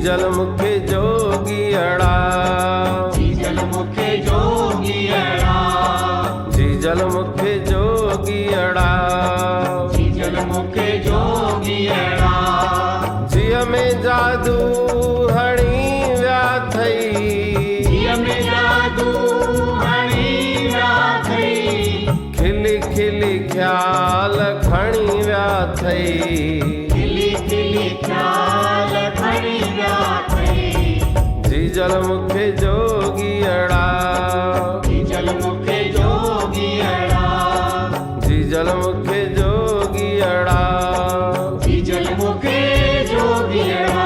जीजल मुखे जोगियड़ा, जीजल मुखे जोगियड़ा, जीजल मुखे जोगियड़ा, जीजल मुखे जोगियड़ा। जिय में जादू हणी व्या थई, जिय में जादू हणी व्या थई, खिली खिली ख्याल खणी व्या थई, खिली खिली ख्याल खणी व्या थई। जीजल मुखे जोगियड़ा, जीजल मुखे जोगियड़ा, जीजल मुखे जोगियड़ा, जीजल मुखे जोगियड़ा।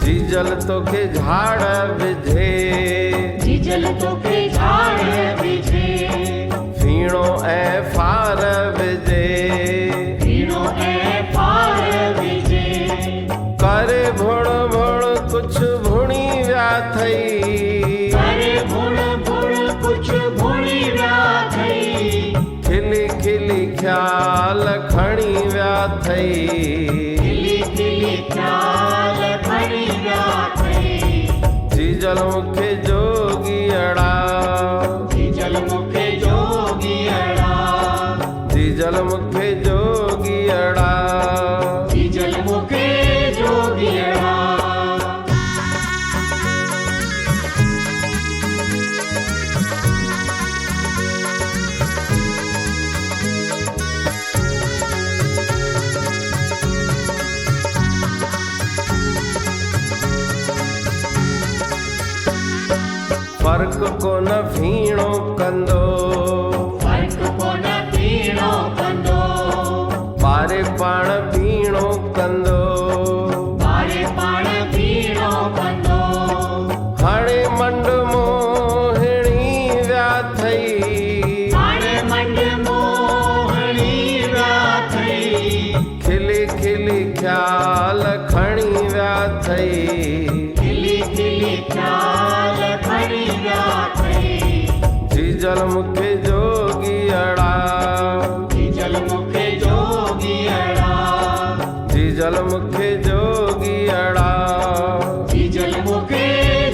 जीजल तोखे झाड़ विझे, जीजल तोखे झाड़ विझे, फीणो ऐं फार विझे, फीणो ऐं फार विझे, करे भुण भुण कुछ भुणी व्या थई, करे भुण भुण कुछ भुणी व्या थई, खिली खिली ख्याल खणी व्या थई, खिली खिली ख्याल खणी व्या थई। जीजल मुखे जोगियड़ा, जीजल मुखे जोगियड़ा, जीजल मुखे जोगियड़ा, जीजल मुखे जोगियड़ा। फर्क कोन फीणो कंदो, फर्क कोन फीणो कंदो, पारे पाण फीणो कंदो, पारे पाण फीणो कंदो, हाणे मंड मोहिणी व्या थई, हाणे मंड मोहिणी व्या थई, खिली खिली ख्याल खणी व्या थई, खिली खिली ख्याल खणी व्या थई। जीजल मुखे जोगियड़ा, जीजल मुखे जोगियड़ा, जीजल मुखे जोगियड़ा, जीजल मुखे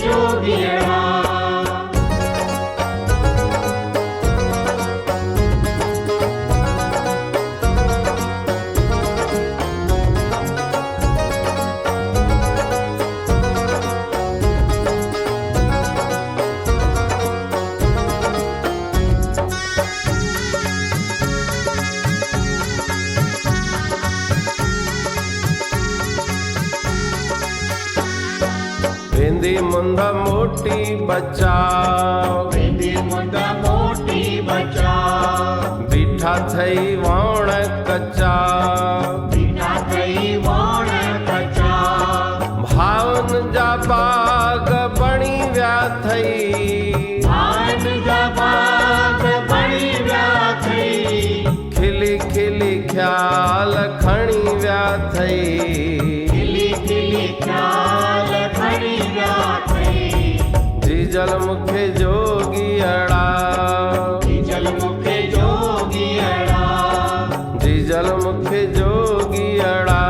जोगियड़ा। वेंदी मुंद मोटी बचा, वेंदी मुंद मोटी बचा, बीठा थई वाण कचा, बीठा थई वाण कचा, भावन जा बाग बणी व्या थई, भावन जा बाग बणी व्या थई, खिली खिली ख्याल खणी व्या थई, खिली खिली ख्याल खणी व्या थई। जीजल मुखे जोगियड़ा, जीजल मुखे जोगियड़ा, जीजल मुखे जोगियड़ा,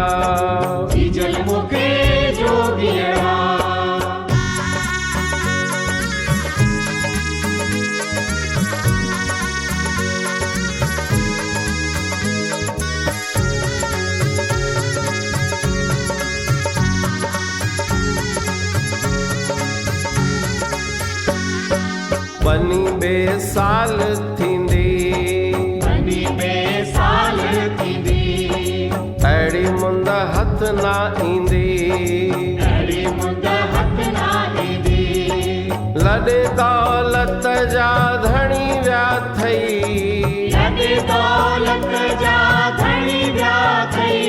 जीजल मुखे जोगियड़ा। बनी बेसाल थींदी, बनी बेसाल थींदी, अहिड़ी मुंद हथ न ईंदी, अहिड़ी मुंद हथ न ईंदी, लॾे दौलत जा धणी व्या थई, लॾे दौलत जा धणी व्या थई,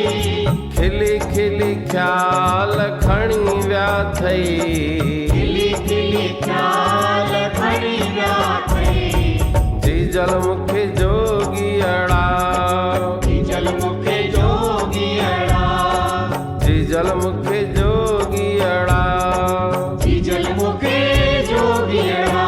खिली खिली ख्याल खणी व्या थई, खिली खिली ख्याल खणी विया थई जी जल मुखे जोगियड़ा जी जल मुखे जोगियड़ा जी जल मुखे जोगियड़ा जी जल मुखे जोगियड़ा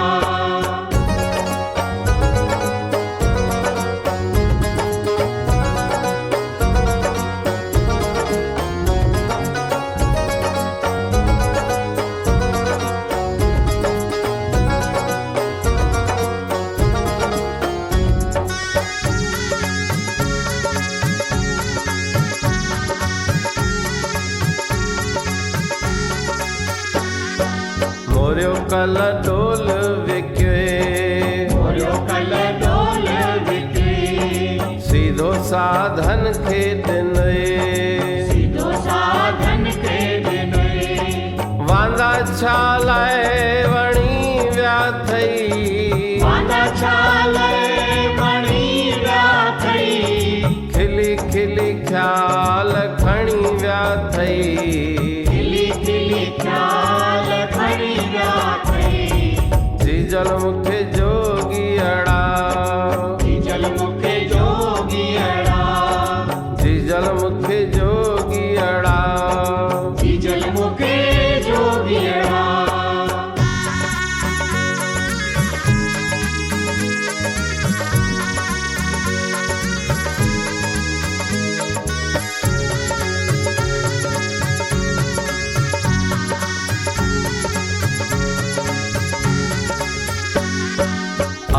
मोरियो कल डोल विके मोरियो कल डोल विके सीधो साधन खे ॾिनई सीधो साधन खे ॾिनई वांदा छा लाइ वणी विया थई वांदा छा लाइ वणी विया थई खिली खिली ख्याल खणी विया थई खिली खिली ख्याल खणी विया थई जी जल मुखे जोगियड़ा जी जल मुखे जोगियड़ा जी जल मुखे जोगियड़ा जी जल मुखे जोगियड़ा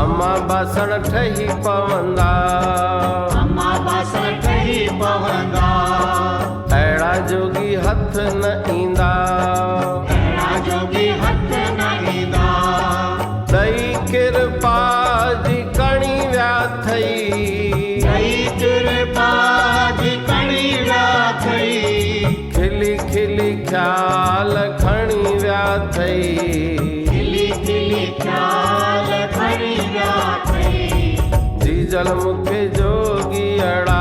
अम्मा बासण ठही पवंदा अम्मा बासण ठही पवंदा अहिड़ा जोगी हथ न ईंदा अहिड़ा जोगी हथ न ईंदा दई कृपा जी कणी विया थई दई कृपा जी कणी विया थई खिली खिली ख्याल खणी विया थई खिली खिली ख्याल खणी विया थई जी जल मुखे जोगियड़ा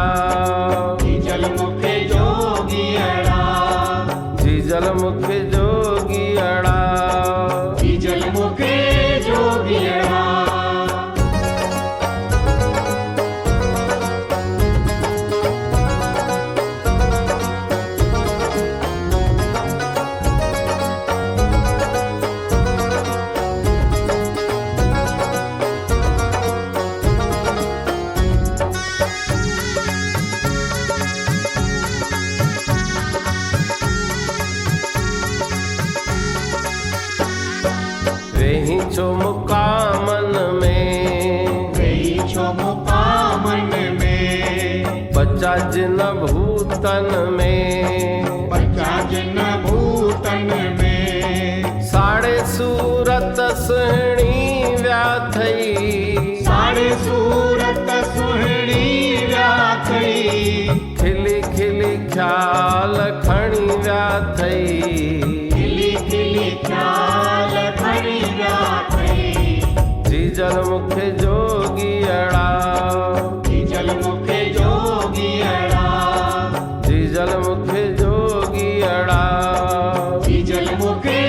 जी जल मुखे जोगियड़ा जी जल मुखे जोगियड़ा जी जल मुखे जोगियड़ा वेही छो मुकामन में वेही छो मुकामन में बच्चा जिन भूतन में बच्चा जिन भूतन में साड़े सूरत सुहिणी विया थई सारे सूरत सुहिणी विया थई खिली खिली ख्याल खणी विया थई खिली खिली ख्याल खणी विया थई जी जल मुखे जोगियड़ा जी जल मुखे जोगियड़ा जी जल मुखे जोगियड़ा जी जल मुखे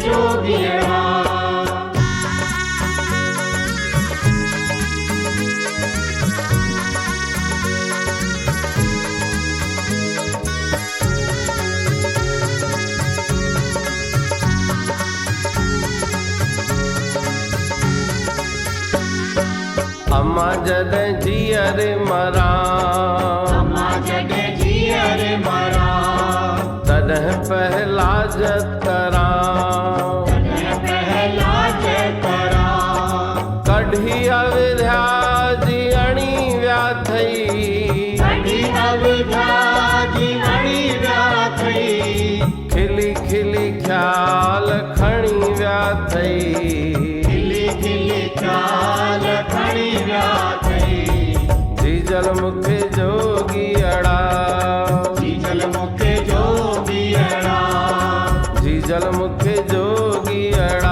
जोगियड़ा अम्मा जॾहिं जीअर मरा अम्मा जॾहिं जीअर मरा तॾहिं पहलाज करा तॾहिं पहलाज करा कढी अविद्या जी अणी विया थई कढी अविद्या जी अणी विया थई खिली खिली ख्याल खणी विया थई खिली खिली ख्याल खणी विया थई जी जल मुखे जोगियड़ा जी जल मुखे जोगियड़ा जी जल मुखे जोगियड़ा